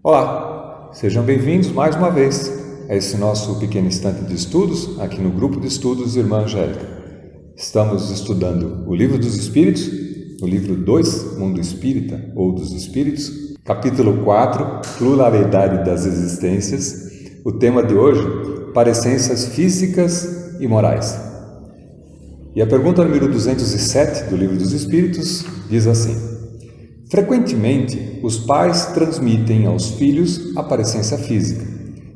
Olá, sejam bem-vindos mais uma vez a esse nosso pequeno instante de estudos aqui no Grupo de Estudos Irmã Angélica. Estamos estudando o Livro dos Espíritos, o livro 2, Mundo Espírita ou dos Espíritos, capítulo 4, Pluralidade das Existências. O tema de hoje, parecências físicas e morais. E a pergunta número 207 do Livro dos Espíritos diz assim: frequentemente, os pais transmitem aos filhos aparência física.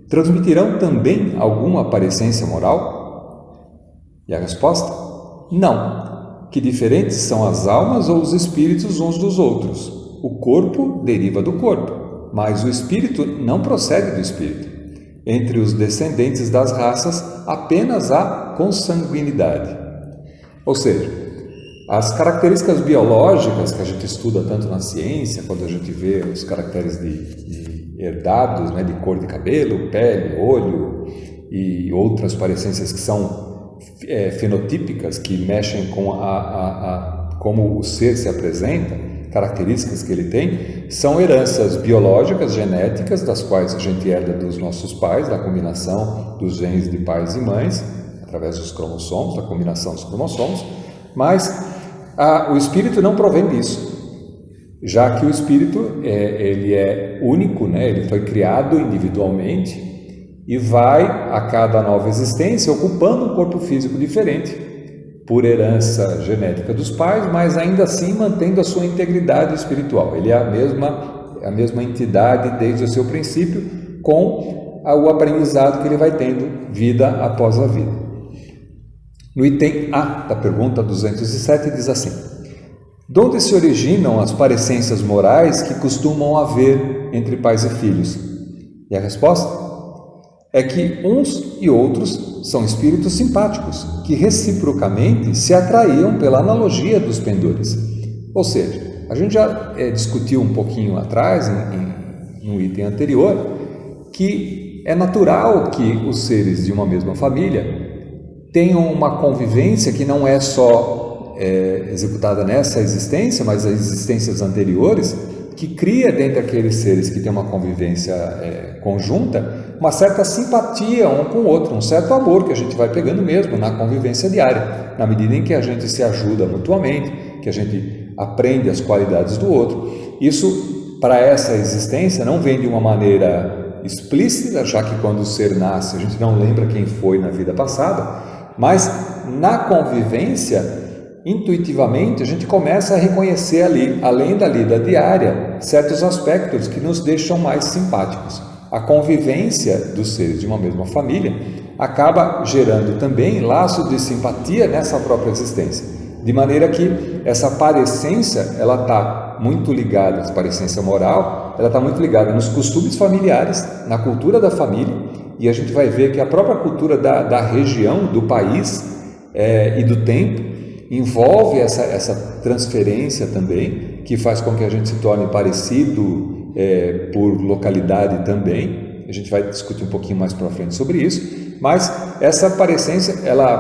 Transmitirão também alguma aparência moral? E a resposta? Não. Que diferentes são as almas ou os espíritos uns dos outros. O corpo deriva do corpo, mas o espírito não procede do espírito. Entre os descendentes das raças, apenas há consanguinidade. Ou seja, as características biológicas que a gente estuda tanto na ciência, quando a gente vê os caracteres de herdados, de cor de cabelo, pele, olho e outras parecências que são fenotípicas, que mexem com como o ser se apresenta, características que ele tem, são heranças biológicas, genéticas, das quais a gente herda dos nossos pais, da combinação dos genes de pais e mães, através dos cromossomos, da combinação dos cromossomos, mas o espírito não provém disso, já que o espírito ele é único, ele foi criado individualmente e vai, a cada nova existência, ocupando um corpo físico diferente, por herança genética dos pais, mas ainda assim mantendo a sua integridade espiritual. Ele é a mesma entidade desde o seu princípio, com o aprendizado que ele vai tendo vida após a vida. No item A da pergunta 207 diz assim: de onde se originam as parecências morais que costumam haver entre pais e filhos? E a resposta é que uns e outros são espíritos simpáticos, que reciprocamente se atraíam pela analogia dos pendores. Ou seja, a gente já discutiu um pouquinho atrás, no item anterior, que é natural que os seres de uma mesma família tenham uma convivência que não é só executada nessa existência, mas as existências anteriores, que cria dentro daqueles seres que têm uma convivência conjunta, uma certa simpatia um com o outro, um certo amor que a gente vai pegando mesmo na convivência diária, na medida em que a gente se ajuda mutuamente, que a gente aprende as qualidades do outro. Isso, para essa existência, não vem de uma maneira explícita, já que quando o ser nasce a gente não lembra quem foi na vida passada, mas na convivência, intuitivamente, a gente começa a reconhecer ali, além da lida diária, certos aspectos que nos deixam mais simpáticos. A convivência dos seres de uma mesma família acaba gerando também laços de simpatia nessa própria existência, de maneira que essa parecência, ela está muito ligada, essa parecência moral, ela está muito ligada nos costumes familiares, na cultura da família. E a gente vai ver que a própria cultura da região, do país e do tempo envolve essa transferência também, que faz com que a gente se torne parecido por localidade também. A gente vai discutir um pouquinho mais para frente sobre isso, mas essa parecência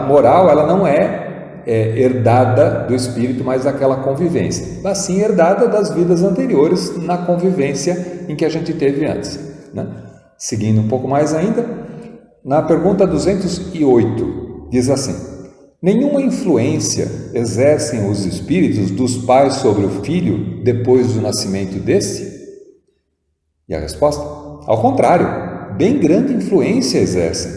moral, ela não é herdada do espírito, mas daquela convivência. Mas sim herdada das vidas anteriores, na convivência em que a gente teve antes, Seguindo um pouco mais ainda, na pergunta 208, diz assim: nenhuma influência exercem os espíritos dos pais sobre o filho depois do nascimento desse? E a resposta? Ao contrário, bem grande influência exercem.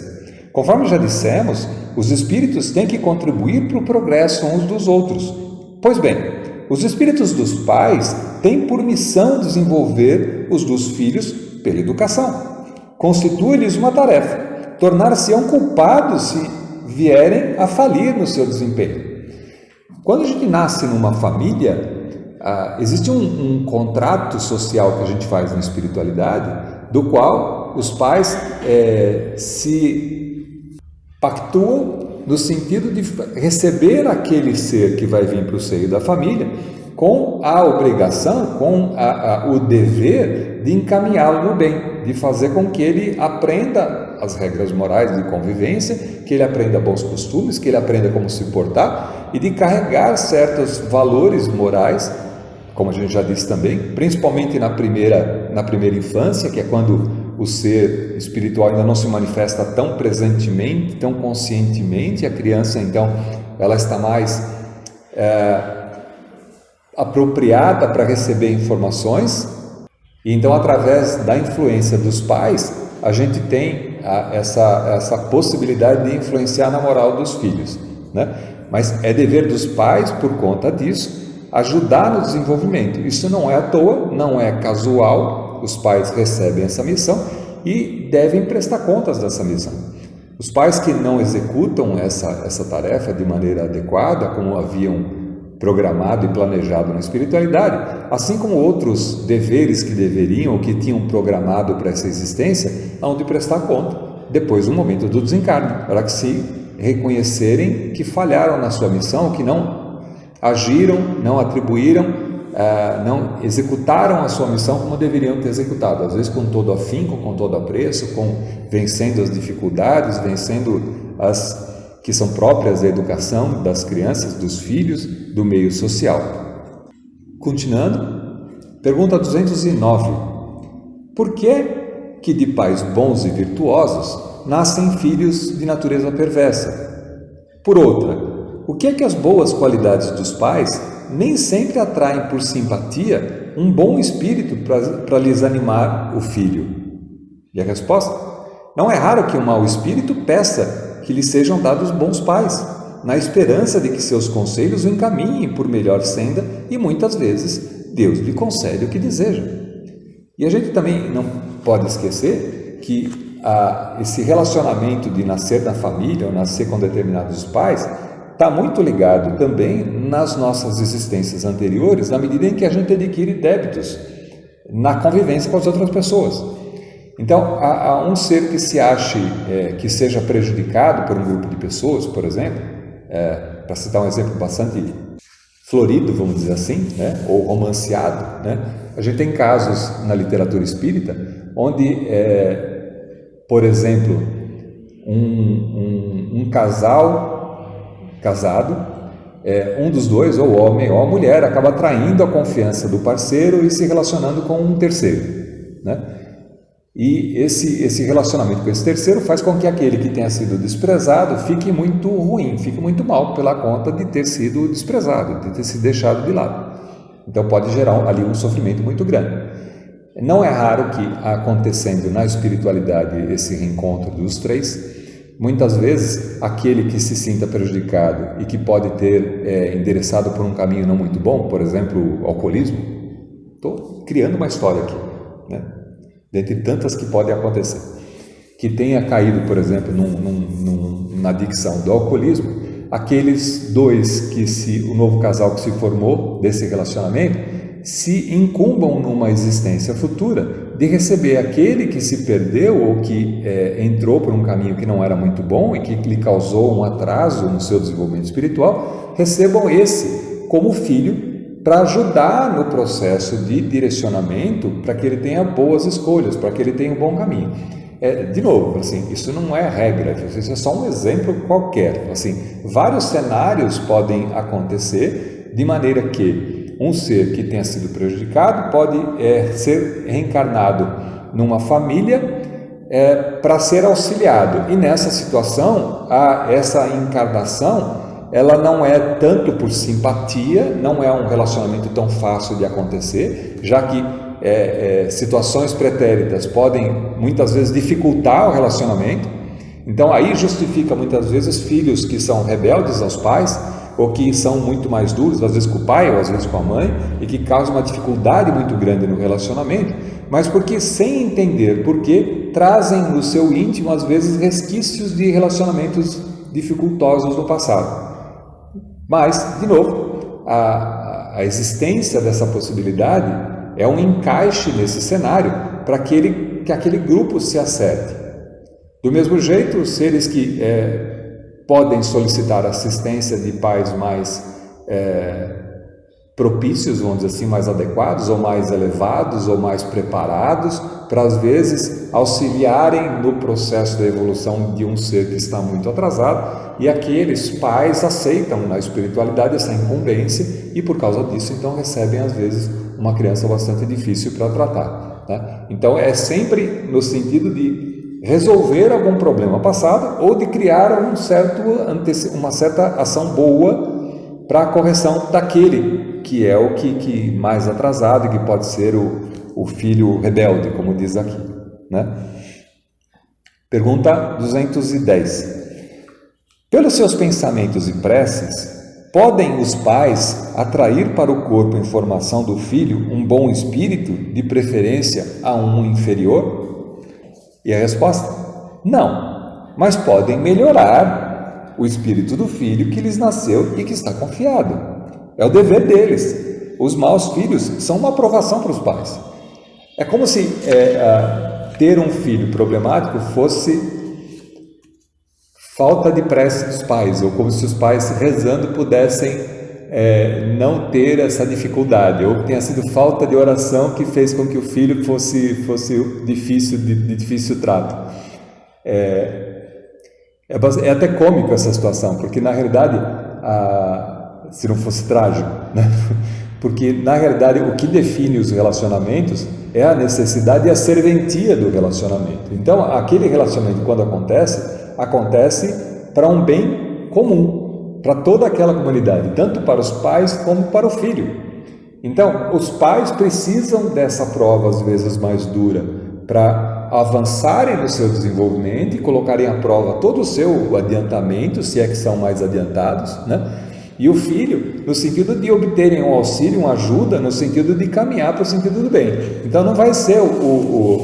Conforme já dissemos, os espíritos têm que contribuir para o progresso uns dos outros. Pois bem, os espíritos dos pais têm por missão desenvolver os dos filhos pela educação. Constitui-lhes uma tarefa, tornar-se-ão culpados se vierem a falir no seu desempenho. Quando a gente nasce numa família, existe um contrato social que a gente faz na espiritualidade, do qual os pais se pactuam no sentido de receber aquele ser que vai vir para o seio da família com a obrigação, com o dever de encaminhá-lo no bem, de fazer com que ele aprenda as regras morais de convivência, que ele aprenda bons costumes, que ele aprenda como se portar e de carregar certos valores morais, como a gente já disse também, principalmente na primeira infância, que é quando o ser espiritual ainda não se manifesta tão presentemente, tão conscientemente. A criança, então, ela está mais apropriada para receber informações, e então, através da influência dos pais, a gente tem essa possibilidade de influenciar na moral dos filhos, né? Mas é dever dos pais, por conta disso, ajudar no desenvolvimento. Isso não é à toa, não é casual. Os pais recebem essa missão e devem prestar contas dessa missão. Os pais que não executam essa tarefa de maneira adequada, como haviam programado e planejado na espiritualidade, assim como outros deveres que deveriam ou que tinham programado para essa existência, hão de prestar conta depois do momento do desencarne, para que se reconhecerem que falharam na sua missão, que não agiram, não atribuíram, não executaram a sua missão como deveriam ter executado, às vezes com todo afinco, com todo apreço, vencendo as dificuldades, vencendo as que são próprias da educação das crianças, dos filhos, do meio social. Continuando, pergunta 209. Por que de pais bons e virtuosos nascem filhos de natureza perversa? Por outra, o que é que as boas qualidades dos pais nem sempre atraem por simpatia um bom espírito para lhes animar o filho? E a resposta? Não é raro que um mau espírito peça que lhe sejam dados bons pais, na esperança de que seus conselhos o encaminhem por melhor senda, e muitas vezes Deus lhe concede o que deseja. E a gente também não pode esquecer que esse relacionamento de nascer na família ou nascer com determinados pais está muito ligado também nas nossas existências anteriores, na medida em que a gente adquire débitos na convivência com as outras pessoas. Então, há um ser que se ache que seja prejudicado por um grupo de pessoas, por exemplo, para citar um exemplo bastante florido, vamos dizer assim, né, ou romanceado, né? A gente tem casos na literatura espírita onde, por exemplo, um casal casado, um dos dois, ou o homem ou a mulher, acaba traindo a confiança do parceiro e se relacionando com um terceiro, né? E esse relacionamento com esse terceiro faz com que aquele que tenha sido desprezado fique muito ruim, fique muito mal pela conta de ter sido desprezado, de ter sido deixado de lado. Então pode gerar ali um sofrimento muito grande. Não é raro que, acontecendo na espiritualidade esse reencontro dos três, muitas vezes aquele que se sinta prejudicado e que pode ter endereçado por um caminho não muito bom, por exemplo, o alcoolismo. Estou criando uma história aqui, né? Dentre tantas que podem acontecer, que tenha caído, por exemplo, na adicção do alcoolismo, aqueles dois o novo casal que se formou desse relacionamento, se incumbam numa existência futura de receber aquele que se perdeu ou que entrou por um caminho que não era muito bom e que lhe causou um atraso no seu desenvolvimento espiritual, recebam esse como filho, para ajudar no processo de direcionamento, para que ele tenha boas escolhas, para que ele tenha um bom caminho. De novo, assim, isso não é regra, isso é só um exemplo qualquer. Assim, vários cenários podem acontecer de maneira que um ser que tenha sido prejudicado pode ser reencarnado numa família para ser auxiliado. E nessa situação, essa encarnação ela não é tanto por simpatia, não é um relacionamento tão fácil de acontecer, já que situações pretéritas podem muitas vezes dificultar o relacionamento. Então aí justifica muitas vezes filhos que são rebeldes aos pais ou que são muito mais duros, às vezes com o pai ou às vezes com a mãe, e que causam uma dificuldade muito grande no relacionamento, mas porque sem entender porquê trazem no seu íntimo às vezes resquícios de relacionamentos dificultosos no passado. Mas, de novo, a existência dessa possibilidade é um encaixe nesse cenário para que aquele grupo se acerte. Do mesmo jeito, os seres que podem solicitar assistência de pais mais propícios, vamos dizer assim, mais adequados, ou mais elevados, ou mais preparados, para às vezes auxiliarem no processo da evolução de um ser que está muito atrasado, e aqueles pais aceitam na espiritualidade essa incumbência e por causa disso então recebem às vezes uma criança bastante difícil para tratar, né? Então é sempre no sentido de resolver algum problema passado ou de criar uma certa ação boa para a correção daquele que é o que mais atrasado e que pode ser o filho rebelde, como diz aqui, né? Pergunta 210. Pelos seus pensamentos e preces, podem os pais atrair para o corpo em formação do filho um bom espírito, de preferência a um inferior? E a resposta? Não, mas podem melhorar o espírito do filho que lhes nasceu e que está confiado. É o dever deles. Os maus filhos são uma aprovação para os pais. É como se ter um filho problemático fosse falta de prece dos pais, ou como se os pais rezando pudessem não ter essa dificuldade, ou tenha sido falta de oração que fez com que o filho fosse de difícil trato. É até cômico essa situação, porque na realidade, se não fosse trágico, né? Porque na realidade o que define os relacionamentos é a necessidade e a serventia do relacionamento. Então aquele relacionamento, quando acontece para um bem comum, para toda aquela comunidade, tanto para os pais como para o filho. Então, os pais precisam dessa prova, às vezes mais dura, para avançarem no seu desenvolvimento e colocarem à prova todo o seu adiantamento, se é que são mais adiantados, né? E o filho, no sentido de obterem um auxílio, uma ajuda, no sentido de caminhar para o sentido do bem. Então não vai ser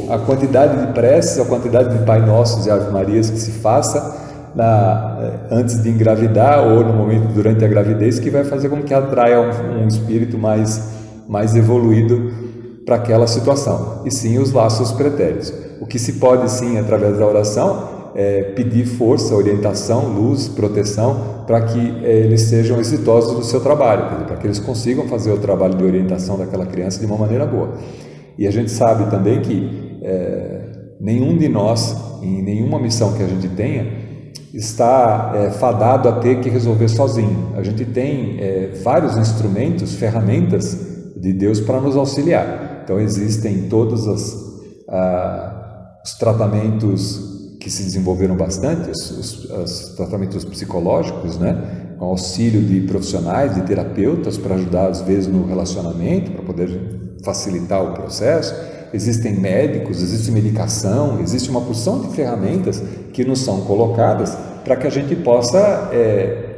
a quantidade de preces, a quantidade de Pai Nossos e Ave Marias que se faça antes de engravidar ou no momento durante a gravidez que vai fazer com que atraia um espírito mais evoluído para aquela situação, e sim os laços pretéritos. O que se pode sim, através da oração, pedir força, orientação, luz, proteção, para que eles sejam exitosos no seu trabalho, quer dizer, para que eles consigam fazer o trabalho de orientação daquela criança de uma maneira boa. E a gente sabe também que nenhum de nós, em nenhuma missão que a gente tenha, está fadado a ter que resolver sozinho. A gente tem vários instrumentos, ferramentas de Deus para nos auxiliar. Então existem todos os tratamentos que se desenvolveram bastante, os tratamentos psicológicos, né? Com auxílio de profissionais, de terapeutas, para ajudar às vezes no relacionamento, para poder facilitar o processo. Existem médicos, existe medicação, existe uma porção de ferramentas que nos são colocadas para que a gente possa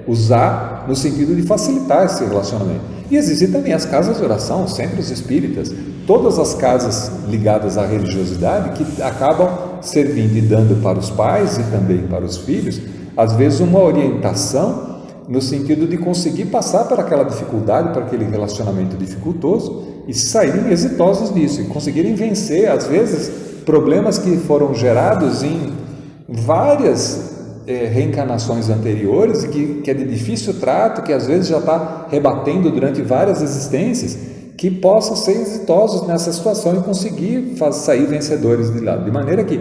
usar no sentido de facilitar esse relacionamento. E existem também as casas de oração, centros espíritas, todas as casas ligadas à religiosidade que acabam servindo e dando para os pais e também para os filhos, às vezes uma orientação no sentido de conseguir passar por aquela dificuldade, para aquele relacionamento dificultoso e saírem exitosos disso, e conseguirem vencer, às vezes, problemas que foram gerados em várias reencarnações anteriores e que é de difícil trato, que às vezes já está rebatendo durante várias existências, que possam ser exitosos nessa situação e conseguir sair vencedores de lá, de maneira que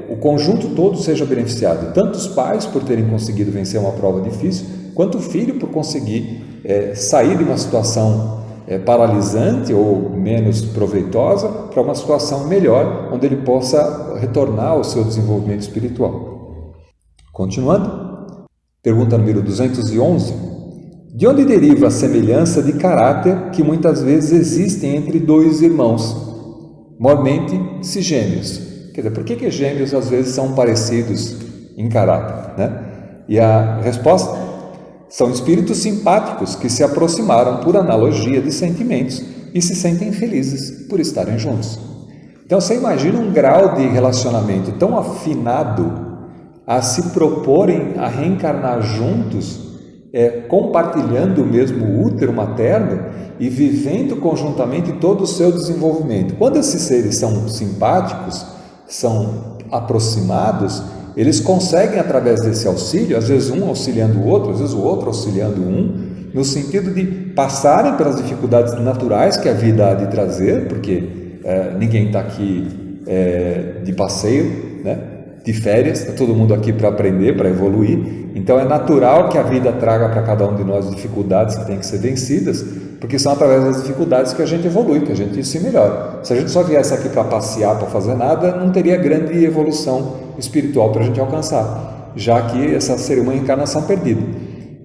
o conjunto todo seja beneficiado, tanto os pais por terem conseguido vencer uma prova difícil, quanto o filho por conseguir sair de uma situação paralisante ou menos proveitosa para uma situação melhor, onde ele possa retornar ao seu desenvolvimento espiritual. Continuando, pergunta número 211. De onde deriva a semelhança de caráter que muitas vezes existe entre dois irmãos, mormente se gêmeos? Quer dizer, por que gêmeos às vezes são parecidos em caráter, né? E a resposta: são espíritos simpáticos que se aproximaram por analogia de sentimentos e se sentem felizes por estarem juntos. Então você imagina um grau de relacionamento tão afinado a se proporem a reencarnar juntos compartilhando o mesmo útero materno e vivendo conjuntamente todo o seu desenvolvimento. Quando esses seres são simpáticos, são aproximados, eles conseguem, através desse auxílio, às vezes um auxiliando o outro, às vezes o outro auxiliando um, no sentido de passarem pelas dificuldades naturais que a vida há de trazer, porque ninguém está aqui de passeio, né? De férias, está todo mundo aqui para aprender, para evoluir. Então é natural que a vida traga para cada um de nós dificuldades que têm que ser vencidas, porque são através das dificuldades que a gente evolui, que a gente se melhora. Se a gente só viesse aqui para passear, para fazer nada, não teria grande evolução espiritual para a gente alcançar, já que essa seria uma encarnação perdida.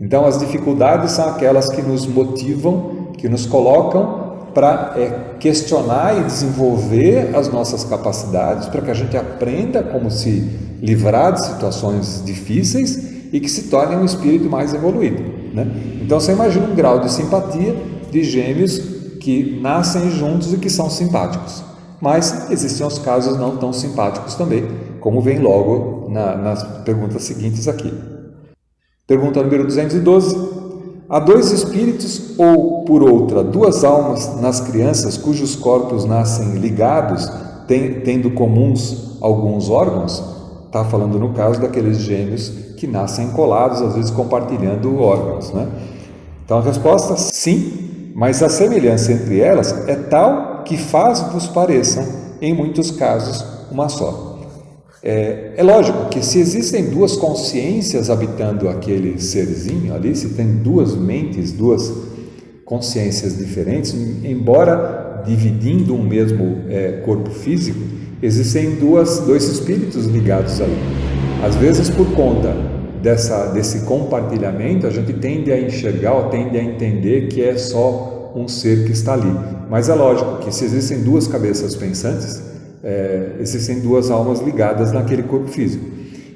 Então as dificuldades são aquelas que nos motivam, que nos colocam para questionar e desenvolver as nossas capacidades, para que a gente aprenda como se livrar de situações difíceis e que se torne um espírito mais evoluído, né? Então você imagina um grau de simpatia de gêmeos que nascem juntos e que são simpáticos. Mas existem os casos não tão simpáticos também, como vem logo nas perguntas seguintes aqui. Pergunta número 212. Há dois espíritos ou, por outra, duas almas nas crianças cujos corpos nascem ligados, tendo comuns alguns órgãos? Está falando no caso daqueles gêmeos que nascem colados, às vezes compartilhando órgãos, né? Então a resposta sim, mas a semelhança entre elas é tal que faz-vos pareçam, em muitos casos, uma só. É lógico que se existem duas consciências habitando aquele serzinho ali, se tem duas mentes, duas consciências diferentes, embora dividindo um mesmo corpo físico, existem dois espíritos ligados ali. Às vezes, por conta desse compartilhamento, a gente tende a enxergar ou tende a entender que é só um ser que está ali. Mas é lógico que se existem duas cabeças pensantes, existem duas almas ligadas naquele corpo físico.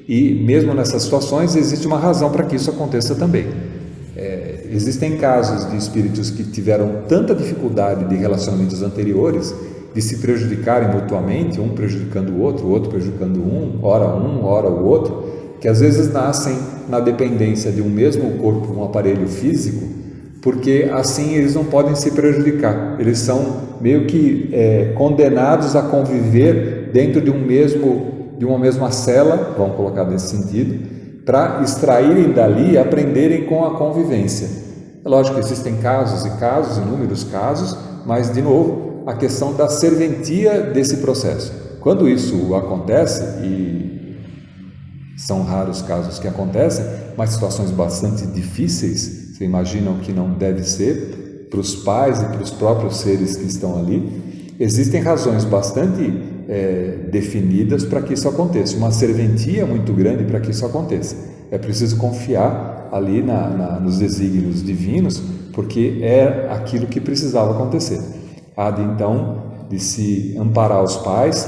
E mesmo nessas situações existe uma razão para que isso aconteça também. Existem casos de espíritos que tiveram tanta dificuldade de relacionamentos anteriores, de se prejudicarem mutuamente, um prejudicando o outro prejudicando um, ora o outro, que às vezes nascem na dependência de um mesmo corpo, um aparelho físico, porque assim eles não podem se prejudicar. Eles são meio que condenados a conviver dentro de uma mesma cela, vamos colocar nesse sentido, para extraírem dali e aprenderem com a convivência. É lógico que existem casos e casos, inúmeros casos, mas, de novo, a questão da serventia desse processo. Quando isso acontece, e são raros casos que acontecem, mas situações bastante difíceis, você imagina o que não deve ser para os pais e para os próprios seres que estão ali, existem razões bastante definidas para que isso aconteça, uma serventia muito grande para que isso aconteça. É preciso confiar ali nos desígnios divinos, porque é aquilo que precisava acontecer. Há de se amparar os pais,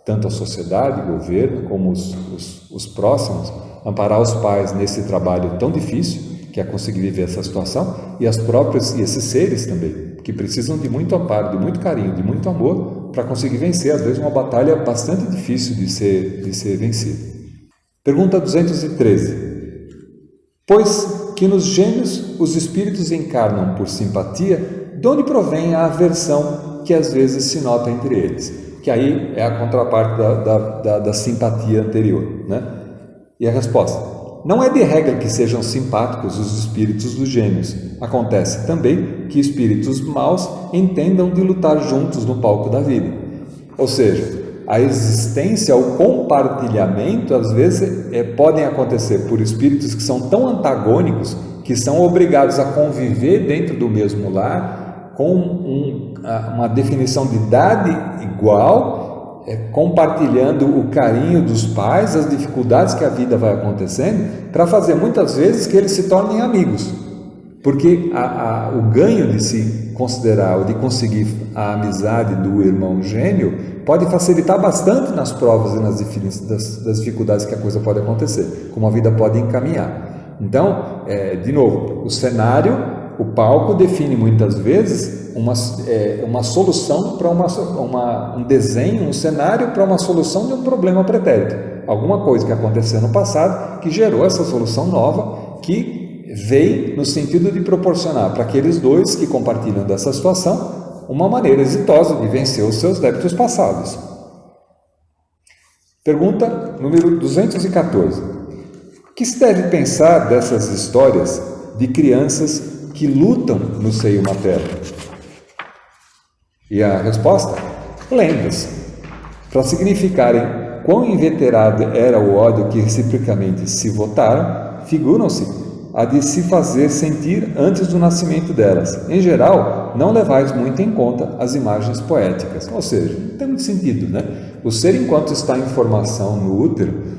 tanto a sociedade, o governo, como os próximos, amparar os pais nesse trabalho tão difícil, que é conseguir viver essa situação, e esses seres também, que precisam de muito amparo, de muito carinho, de muito amor, para conseguir vencer, às vezes, uma batalha bastante difícil de ser vencida. Pergunta 213. Pois que nos gêmeos os espíritos encarnam por simpatia, de onde provém a aversão que às vezes se nota entre eles? Que aí é a contraparte da simpatia anterior, né? E a resposta: não é de regra que sejam simpáticos os espíritos dos gêmeos. Acontece também que espíritos maus entendam de lutar juntos no palco da vida. Ou seja, a existência, o compartilhamento, às vezes, podem acontecer por espíritos que são tão antagônicos que são obrigados a conviver dentro do mesmo lar com uma definição de idade igual, compartilhando o carinho dos pais, as dificuldades que a vida vai acontecendo, para fazer muitas vezes que eles se tornem amigos. Porque o ganho de se considerar ou de conseguir a amizade do irmão gêmeo pode facilitar bastante nas provas e das dificuldades que a coisa pode acontecer, como a vida pode encaminhar. Então, de novo, o cenário, o palco define muitas vezes uma solução para um desenho, um cenário para uma solução de um problema pretérito. Alguma coisa que aconteceu no passado que gerou essa solução nova que veio no sentido de proporcionar para aqueles dois que compartilham dessa situação uma maneira exitosa de vencer os seus débitos passados. Pergunta número 214. O que se deve pensar dessas histórias de crianças que lutam no seio materno? E a resposta? Lendas. Para significarem quão inveterado era o ódio que reciprocamente se votaram, figuram-se a de se fazer sentir antes do nascimento delas. Em geral, não levais muito em conta as imagens poéticas. Ou seja, não tem muito sentido, né? O ser, enquanto está em formação no útero,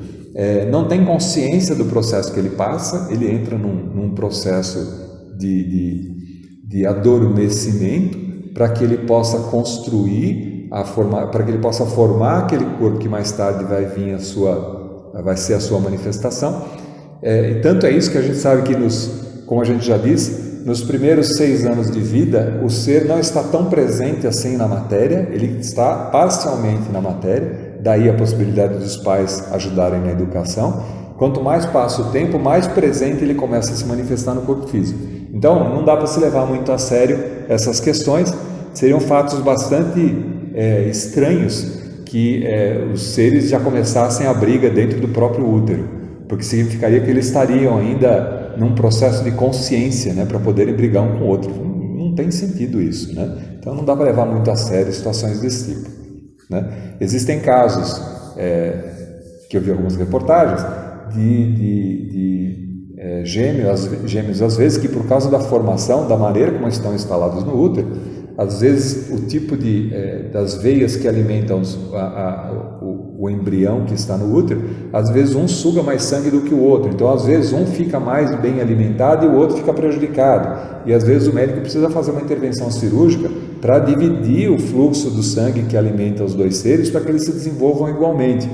não tem consciência do processo que ele passa, ele entra num processo de adormecimento para que ele possa construir, para que ele possa formar aquele corpo que mais tarde vai ser a sua manifestação. E tanto é isso que a gente sabe que, como a gente já disse, nos primeiros 6 anos de vida, o ser não está tão presente assim na matéria, ele está parcialmente na matéria, daí a possibilidade dos pais ajudarem na educação. Quanto mais passa o tempo, mais presente ele começa a se manifestar no corpo físico. Então, não dá para se levar muito a sério essas questões, seriam fatos bastante estranhos que os seres já começassem a briga dentro do próprio útero, porque significaria que eles estariam ainda num processo de consciência, né, para poderem brigar um com o outro. Não tem sentido isso, né? Então não dá para levar muito a sério situações desse tipo, né? Existem casos que eu vi algumas reportagens de gêmeos, às vezes, que por causa da formação, da maneira como estão instalados no útero, às vezes o tipo das veias que alimentam o embrião que está no útero, às vezes um suga mais sangue do que o outro. Então, às vezes um fica mais bem alimentado e o outro fica prejudicado. E às vezes o médico precisa fazer uma intervenção cirúrgica para dividir o fluxo do sangue que alimenta os dois seres para que eles se desenvolvam igualmente.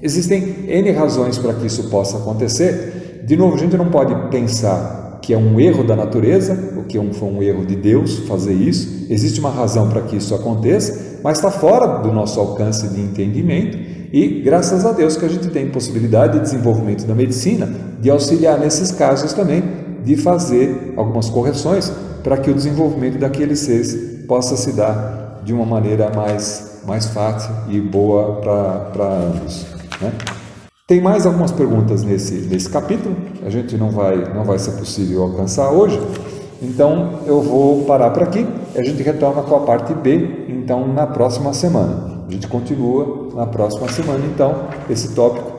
Existem N razões para que isso possa acontecer. De novo, a gente não pode pensar que é um erro da natureza, ou que foi um erro de Deus fazer isso. Existe uma razão para que isso aconteça, mas está fora do nosso alcance de entendimento, e graças a Deus que a gente tem possibilidade de desenvolvimento da medicina, de auxiliar nesses casos também, de fazer algumas correções para que o desenvolvimento daqueles seres possa se dar de uma maneira mais fácil e boa para ambos, né? Tem mais algumas perguntas nesse capítulo, a gente não vai ser possível alcançar hoje, então eu vou parar por aqui, a gente retorna com a parte B, então, na próxima semana. A gente continua na próxima semana, então, esse tópico,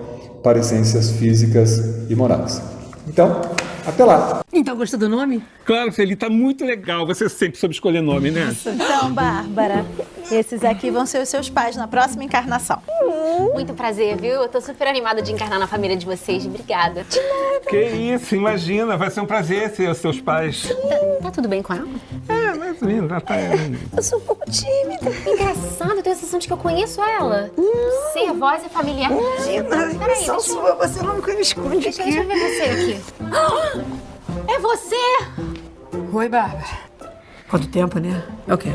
parecências físicas e morais. Então, até lá! Então, gostou do nome? Claro, Feli, tá muito legal. Você sempre soube escolher nome, né? Então, Bárbara, esses aqui vão ser os seus pais na próxima encarnação. Muito prazer, viu? Eu tô super animada de encarnar na família de vocês. Obrigada. Que isso, imagina. Vai ser um prazer ser os seus pais. Tá tudo bem com ela? Mais ou menos, já tá. Eu sou um pouco tímida. Engraçado, eu tenho a sensação de que eu conheço ela. Sei, a voz é familiar. Peraí, Só sua, você não me esconde deixa aqui. eu ver você aqui. É você? Oi, Bárbara. Quanto tempo, né? É o quê?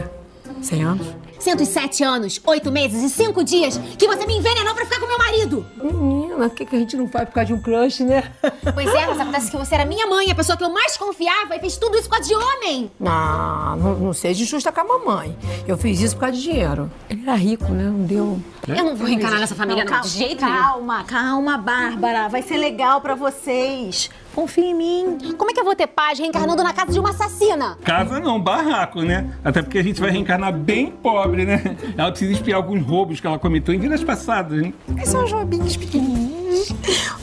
100 anos? 107 anos, 8 meses e 5 dias que você me envenenou pra ficar com meu marido. Menina, o que a gente não faz por causa de um crush, né? Pois é, mas acontece que você era minha mãe, a pessoa que eu mais confiava, e fez tudo isso por causa de homem. Não seja injusta com a mamãe. Eu fiz isso por causa de dinheiro. Ele era rico, né? Não deu... Eu não vou reencarnar nessa família, não, de jeito nenhum. Calma, Bárbara. Vai ser legal pra vocês. Confia em mim. Como é que eu vou ter paz reencarnando na casa de uma assassina? Casa não, barraco, né? Até porque a gente vai reencarnar bem pobre, né? Ela precisa expiar alguns roubos que ela cometeu em vidas passadas, né? São joguinhos pequenininhos.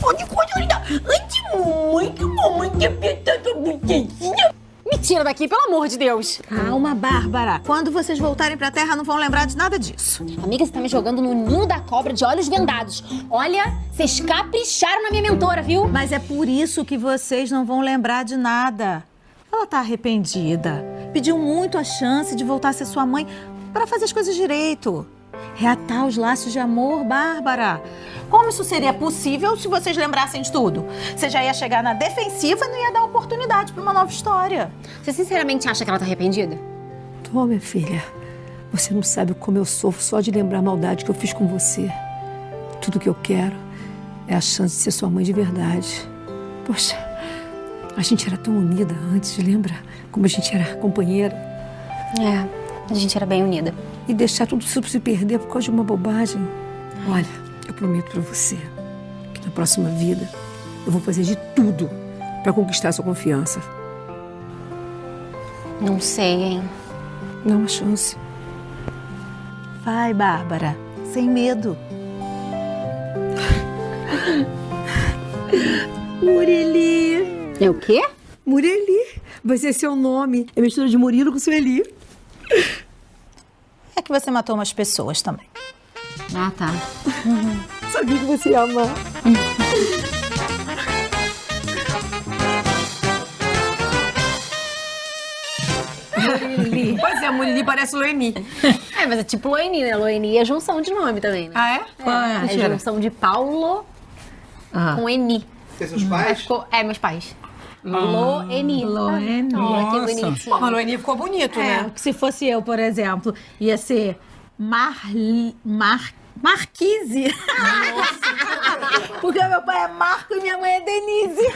Onde muito mamãe que é tanta bonitinha. Me tira daqui, pelo amor de Deus. Calma, Bárbara. Quando vocês voltarem pra Terra, não vão lembrar de nada disso. Amiga, você tá me jogando no ninho da cobra de olhos vendados. Olha, vocês capricharam na minha mentora, viu? Mas é por isso que vocês não vão lembrar de nada. Ela tá arrependida. Pediu muito a chance de voltar a ser sua mãe para fazer as coisas direito. Reatar os laços de amor, Bárbara. Como isso seria possível se vocês lembrassem de tudo? Você já ia chegar na defensiva e não ia dar oportunidade para uma nova história. Você sinceramente acha que ela tá arrependida? Tô, minha filha. Você não sabe como eu sofro só de lembrar a maldade que eu fiz com você. Tudo que eu quero é a chance de ser sua mãe de verdade. Poxa, A gente era tão unida antes, lembra? Como a gente era companheira. A gente era bem unida. E deixar tudo isso se perder por causa de uma bobagem. Olha, eu prometo pra você que na próxima vida eu vou fazer de tudo pra conquistar sua confiança. Não sei, hein? Não há chance. Vai, Bárbara, sem medo. Murili. É o quê? Murili. Vai ser seu nome. É mistura de Murilo com Sueli. É que você matou umas pessoas também. Ah, tá. Sabia que você ia amar. Murili. Pois é, Murili parece Loeni. Mas é tipo Loeni, né? Loeni é junção de nome também, né? Ah, é? Qual é? É junção de Paulo com Eni. Tem seus pais? Meus pais. Loeni. Loeni. Olha que Nossa. bonitinho. Pô, mas Loeni ficou bonito, É, né? se fosse eu, por exemplo, ia ser Marquise. Porque meu pai é Marco e minha mãe é Denise.